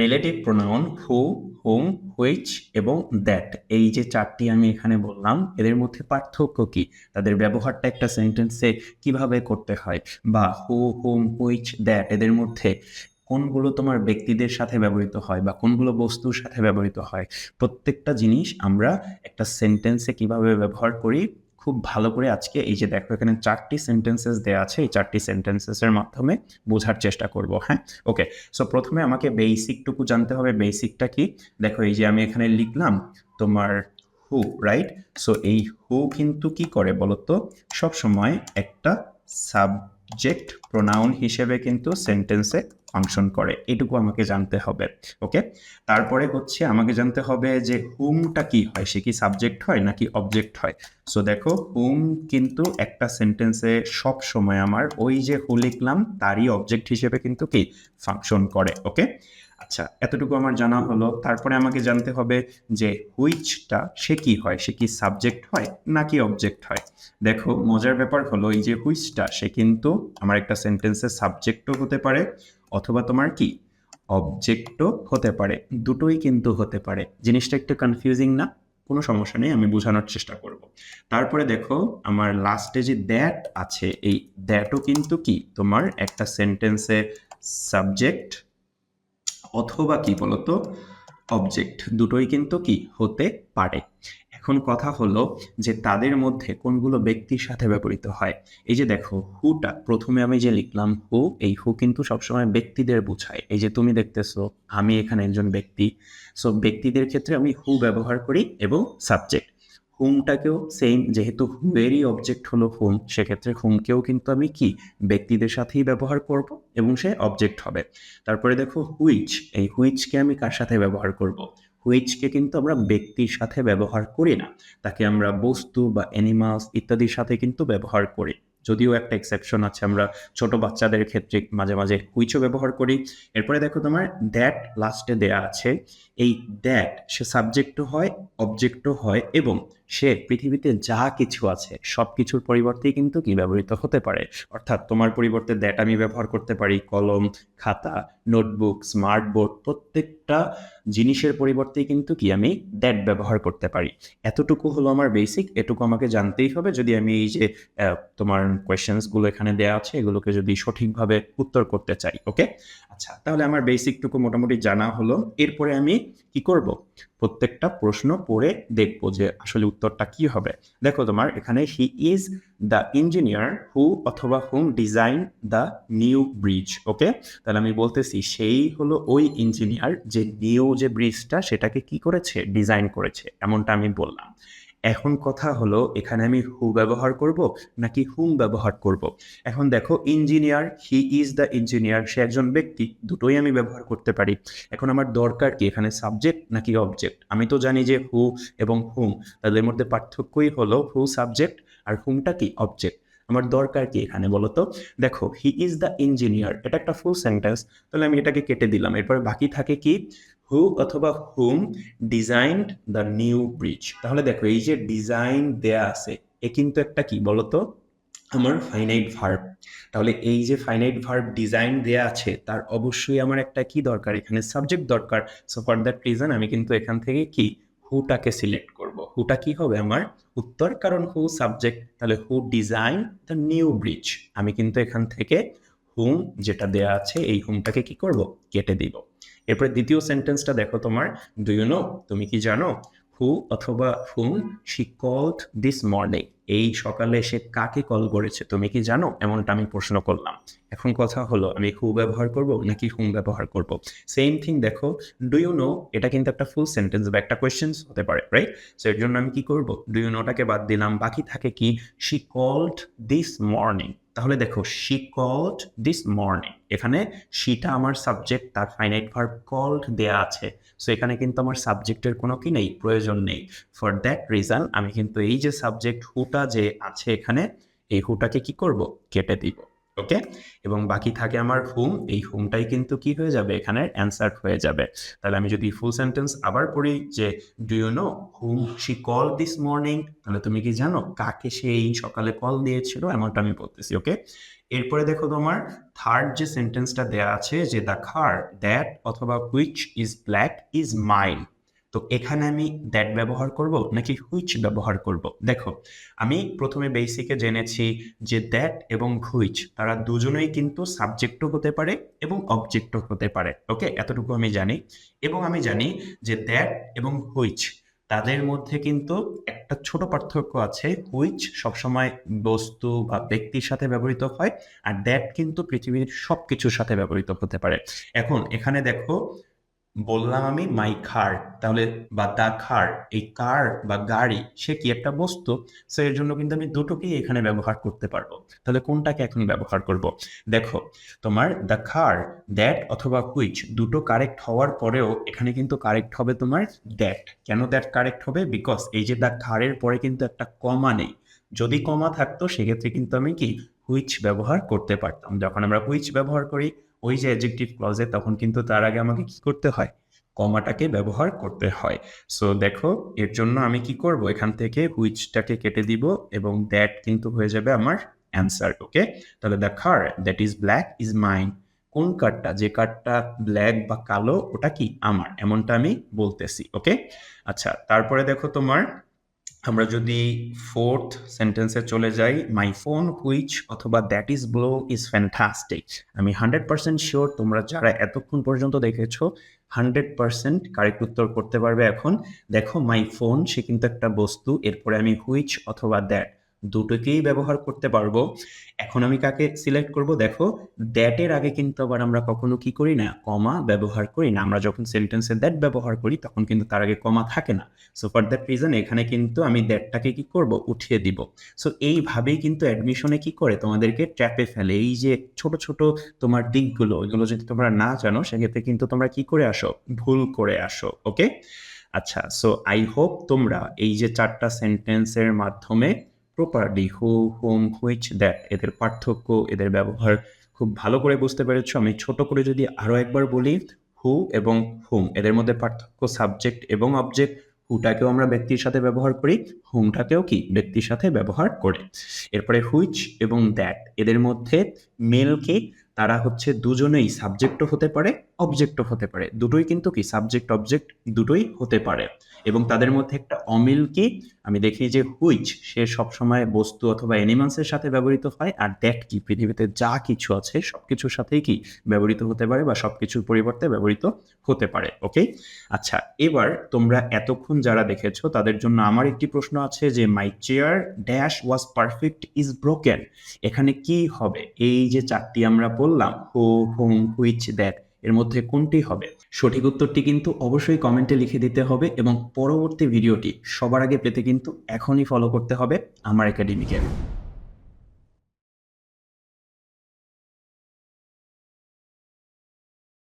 Relative pronoun who, hmm, which এবং that, এই যে চারটি আমি এখানে বললাম, এদের মধ্যে পার্থক্য কি, তাদের ব্যবহারটা একটা সেন্টেন্সে কিভাবে করতে হয়, বা হু, হুম, হুইচ, দ্যাট এদের মধ্যে কোনগুলো তোমার ব্যক্তিদের সাথে ব্যবহৃত হয় বা কোনগুলো বস্তুর সাথে ব্যবহৃত হয়, প্রত্যেকটা জিনিস আমরা একটা সেন্টেন্সে কিভাবে ব্যবহার করি খুব ভালো করে আজকে এই যে দেখো এখানে চারটি সেন্টেন্সেস দেওয়া আছে, এই চারটি সেন্টেন্সেসের মাধ্যমে বোঝার চেষ্টা করব। হ্যাঁ, ওকে। সো প্রথমে আমাকে বেসিকটুকু জানতে হবে। বেসিকটা কি? দেখো এই যে আমি এখানে লিখলাম তোমার হু, রাইট? সো এই হু কিন্তু কি করে বলতো, সবসময় একটা সাবজেক্ট প্রোনাউন হিসেবে কিন্তু সেন্টেন্সে ফাংশন করে, এটুকু আমাকে জানতে হবে। ওকে, তারপরে হচ্ছে আমাকে জানতে হবে যে হুমটা কি হয়, সে কি সাবজেক্ট হয় নাকি অবজেক্ট হয়। সো দেখো হুম কিন্তু একটা সেন্টেন্সে সব সময় আমার ওই যে হু লিখলাম তারই অবজেক্ট হিসেবে কিন্তু কি ফাংশন করে। ওকে, আচ্ছা, এতটুকু আমার জানা হলো। তারপরে আমাকে জানতে হবে যে হুইচটা সে কি হয়, সে কি সাবজেক্ট হয় নাকি অবজেক্ট হয়। দেখো মজার ব্যাপার হলো এই যে হুইচটা সে কিন্তু আমার একটা সেন্টেন্সের সাবজেক্টও হতে পারে অথবা তোমার কি অবজেক্টও হতে পারে, দুটোই কিন্তু হতে পারে। জিনিসটা একটু কনফিউজিং না? কোনো সমস্যা নেই, আমি বোঝানোর চেষ্টা করব। তারপরে দেখো আমার লাস্টে যে দ্যাট আছে, এই দ্যাটও কিন্তু কি তোমার একটা সেন্টেন্সে সাবজেক্ট অথবা কি বলতো অবজেক্ট, দুটোই কিন্তু কি হতে পারে। এখন কথা হলো যে তাদের মধ্যে কোনগুলো ব্যক্তির সাথে ব্যবহৃত হয়। এই যে দেখো হুটা প্রথমে আমি যে লিখলাম হু, এই হু কিন্তু সবসময় ব্যক্তিদের বোঝায়। এই যে তুমি দেখতেছো আমি এখানে একজন ব্যক্তি, সো ব্যক্তিদের ক্ষেত্রে আমি হু ব্যবহার করি এবং সাবজেক্ট। হুমটাকেও সেম, যেহেতু হুয়েরই অবজেক্ট হলো হুম, সেক্ষেত্রে হুমকেও কিন্তু আমি কি ব্যক্তিদের সাথেই ব্যবহার করব এবং সে অবজেক্ট হবে। তারপরে দেখো হুইচ, এই হুইচকে আমি কার সাথে ব্যবহার করব? হুইচকে কিন্তু আমরা ব্যক্তির সাথে ব্যবহার করি না, তাকে আমরা বস্তু বা অ্যানিমালস ইত্যাদির সাথে কিন্তু ব্যবহার করি। যদিও একটা এক্সেপশন আছে, আমরা ছোট বাচ্চাদের ক্ষেত্রে মাঝে মাঝে হুইচও ব্যবহার করি। এরপরে দেখো তোমার দ্যাট লাস্টে দেয়া আছে, এই দ্যাট সে সাবজেক্টও হয় অবজেক্টও হয় এবং সে পৃথিবীতে যা কিছু আছে সব কিছুর পরিবর্তেই কিন্তু কি ব্যবহৃত হতে পারে। অর্থাৎ তোমার পরিবর্তে দ্যাট আমি ব্যবহার করতে পারি কলম, খাতা, নোটবুক, স্মার্ট বোর্ড, প্রত্যেকটা জিনিসের পরিবর্তেই কিন্তু কি আমি দ্যাট ব্যবহার করতে পারি। এতটুকু হলো আমার বেসিক, এটুকু আমাকে জানতেই হবে যদি আমি এই যে তোমার কোয়েশ্চেন্সগুলো এখানে দেওয়া আছে এগুলোকে যদি সঠিকভাবে উত্তর করতে চাই। ওকে, আচ্ছা, তাহলে আমার বেসিকটুকু মোটামুটি জানা হলো। এরপরে আমি কি করব, প্রত্যেকটা প্রশ্ন পড়ে দেখবো যে আসলে উত্তরটা কি হবে। দেখো তোমার এখানে হি ইজ দ্য ইঞ্জিনিয়ার হু অথবা হুম ডিজাইন দ্য নিউ ব্রিজ। ওকে, তাহলে আমি বলতেছি সেই হলো ওই ইঞ্জিনিয়ার যে নিউ যে ব্রিজটা সেটাকে কি করেছে, ডিজাইন করেছে, এমনটা আমি বললাম। এখন কথা হলো এখানে আমি হু ব্যবহার করব নাকি হুম ব্যবহার করব। এখন দেখো engineer, he is the engineer, সে একজন ব্যক্তি, দুটোই আমি ব্যবহার করতে পারি। এখন আমার দরকার কি এখানে সাবজেক্ট নাকি অবজেক্ট? আমি তো জানি যে হু এবং হুম তাদের মধ্যে পার্থক্যই হলো হু সাবজেক্ট আর হুমটা কি অবজেক্ট। আমার দরকার কি এখানে বলো তো? দেখো হি ইজ দ্য ইঞ্জিনিয়ার এটা একটা ফুল সেন্টেন্স, তাহলে আমি এটাকে কেটে দিলাম। এরপরে বাকি থাকে কি হু অথবা হুম ডিজাইনড দ্য নিউ ব্রিজ। তাহলে দেখো এই যে ডিজাইন দেয়া আছে এ কিন্তু একটা কি বলতো আমার ফাইনাইট ভার্ব। তাহলে এই যে ফাইনাইট ভার্ব ডিজাইন দেয়া আছে তার অবশ্যই আমার একটা কি দরকার, এখানে সাবজেক্ট দরকার। সো ফর দ্যাট রিজন আমি কিন্তু এখান থেকে কি হুটাকে সিলেক্ট করব। হুটা কি হবে আমার উত্তর, কারণ হু সাবজেক্ট, তাহলে হু ডিজাইন দ্য নিউ ব্রিজ। আমি কিন্তু এখান থেকে হুম যেটা দেয়া আছে এই হুমটাকে কি করব, কেটে দিব। এরপরে দ্বিতীয় সেন্টেন্সটা দেখো তোমার, ডু ইউ নো, তুমি কি জানো, হু অথবা হুম শি কলড দিস মর্নিং, এই সকালে সে কাকে কল করেছে তুমি কি জানো, এমনটা আমি প্রশ্ন করলাম। এখন কথা হলো আমি হু ব্যবহার করব নাকি হুম ব্যবহার করব। সেম থিং দেখো, ডু ইউ নো এটা কিন্তু একটা ফুল সেন্টেন্স বা একটা কোয়েশ্চেন হতে পারে, রাইট? সো এর জন্য আমি কি করব, ডু ইউ নোটাকে বাদ দিলাম, বাকি থাকে কি শি কলড দিস মর্নিং। তাহলে দেখো শি কলড দিস মর্নিং, এখানে শিটা আমার সাবজেক্ট, তার ফাইনাইট ভার্ব কলড দেয়া আছে। সো এখানে কিন্তু আমার সাবজেক্টের কোনো কি নেই, প্রয়োজন নেই। ফর দ্যাট রিজন আমি কিন্তু এই যে সাবজেক্ট হুটা যে আছে এখানে এই হুটাকে কি করব, কেটে দিব। ওকে, এবং বাকি থাকে আমার হুম। এই হুমটাই কিন্তু কি হয়ে যাবে, এখানে অ্যান্সার হয়ে যাবে। তাহলে আমি যদি ফুল সেন্টেন্স আবার পড়ি যে do you know whom she called this morning, তাহলে তুমি কি জানো কাকে সে এই সকালে কল দিয়েছিল, এমনটা আমি বলতেছি। ওকে, এরপরে দেখো তোমার থার্ড যে সেন্টেন্সটা দেয়া আছে যে দ্য কার দ্যাট অথবা which is black is mine. তো এখানে আমি দ্যাট ব্যবহার করব নাকি হুইচ ব্যবহার করব? দেখো, আমি প্রথমে বেসিকে জেনেছি যে দ্যাট এবং হুইচ তারা দুজনেই কিন্তু সাবজেক্টও হতে পারে এবং অবজেক্টও হতে পারে। ওকে, এতটুকু আমি জানি। এবং আমি জানি যে দ্যাট এবং হুইচ তাদের মধ্যে কিন্তু একটা ছোট পার্থক্য আছে। হুইচ সবসময় বস্তু বা ব্যক্তির সাথে ব্যবহৃত হয়, আর দ্যাট কিন্তু পৃথিবীর সবকিছুর সাথে ব্যবহৃত হতে পারে। এখন এখানে দেখো, বললাম আমি মাই কার, তাহলে বা দা কার, এই কার বা গাড়ি সে কি একটা বস্তু। সো এর জন্য কিন্তু আমি দুটোকেই এখানে ব্যবহার করতে পারবো। তাহলে কোনটাকে এখন ব্যবহার করব? দেখো, তোমার দ্য কার দ্যাট অথবা হুইচ দুটো কারেক্ট হওয়ার পরেও এখানে কিন্তু কারেক্ট হবে তোমার দ্যাট। কেন দ্যাট কারেক্ট হবে? বিকজ এই যে দ্য কারের পরে কিন্তু একটা কমা নেই। যদি কমা থাকতো সেক্ষেত্রে কিন্তু আমি কি হুইচ ব্যবহার করতে পারতাম। যখন আমরা হুইচ ব্যবহার করি ওই যে অ্যাডজেক্টিভ ক্লজে, তখন কিন্তু তার আগে আমাকে কি করতে হয়, কমাটাকে ব্যবহার করতে হয়। সো দেখো, এর জন্য আমি কি করব, এখান থেকে হুইচটাকে কেটে দিব এবং দ্যাট কিন্তু হয়ে যাবে আমার অ্যান্সার। ওকে, তাহলে the car that is black is mine. কোন কারটা, যে কারটা ব্ল্যাক বা কালো ওটা কি আমার, এমনটা আমি বলতেছি। ওকে, আচ্ছা, তারপরে দেখো তোমার আমরা যদি ফোর্থ সেন্টেন্সে চলে যাই, মাই ফোন হুইচ অথবা that is below is fantastic. আমি 100% শিওর তোমরা যারা এতক্ষণ পর্যন্ত দেখেছো 100% কারেক্ট উত্তর করতে পারবে এখন। দেখো, মাই ফোন সে কিন্তু একটা বস্তু, এরপরে আমি হুইচ অথবা দ্যাট দুটোকেই ব্যবহার করতে পারবো। এখন আমি কাকে সিলেক্ট করব? দেখো, দ্যাটের আগে কিন্তু আবার আমরা কখনো কি করি না, কমা ব্যবহার করি না। আমরা যখন সেন্টেন্সে দ্যাট ব্যবহার করি তখন কিন্তু তার আগে কমা থাকে না। সো ফর দ্যাট রিজন এখানে কিন্তু আমি দ্যাটটাকে কি করব, উঠিয়ে দিব। সো এইভাবেই কিন্তু অ্যাডমিশনে কি করে তোমাদেরকে ট্র্যাপে ফেলে। এই যে ছোট ছোট তোমার দিকগুলো, এগুলো যদি তোমরা না জানো সেক্ষেত্রে কিন্তু তোমরা কি করে আসো, ভুল করে আসো। ওকে, আচ্ছা, সো আই হোপ তোমরা এই যে চারটা সেন্টেন্সের মাধ্যমে properly who, hmm, which, that এদের পার্থক্য, এদের ব্যবহার খুব ভালো করে বুঝতে পেরেছো। আমি ছোট করে যদি আরো একবার বলি, হু এবং হুম এদের মধ্যে পার্থক্য সাবজেক্ট এবং অবজেক্ট। হুটাকেও আমরা ব্যক্তির সাথে ব্যবহার করি, হুমটাকেও কি ব্যক্তির সাথে ব্যবহার করি। এরপরে হুইচ এবং দ্যাট এদের মধ্যে মেল কি, তারা হচ্ছে দুজনেই সাবজেক্টও হতে পারে অবজেক্টও হতে পারে, দুটোই কিন্তু কি সাবজেক্ট অবজেক্ট দুটোই হতে পারে। এবং তাদের মধ্যে একটা অমিল কি, আমি দেখি যে হুইচ সে সবসময় বস্তু অথবা অ্যানিমালসের সাথে ব্যবহৃত হয়, আর দ্যাট কি পৃথিবীতে যা কিছু আছে সবকিছুর সাথেই কি ব্যবহৃত হতে পারে বা সবকিছুর পরিবর্তে ব্যবহৃত হতে পারে। ওকে, আচ্ছা, এবার তোমরা এতক্ষণ যারা দেখেছো তাদের জন্য আমার একটি প্রশ্ন আছে যে মাই chair dash was perfect is broken. এখানে কি হবে? এই যে চারটি আমরা বললাম হু, হুম, হুইচ, দ্যাট, এর মধ্যে কোনটি হবে? সঠিক উত্তরটি কিন্তু অবশ্যই কমেন্টে লিখে দিতে হবে এবং পরবর্তী ভিডিওটি সবার আগে পেতে কিন্তু এখনই ফলো করতে হবে আমার একাডেমিকে।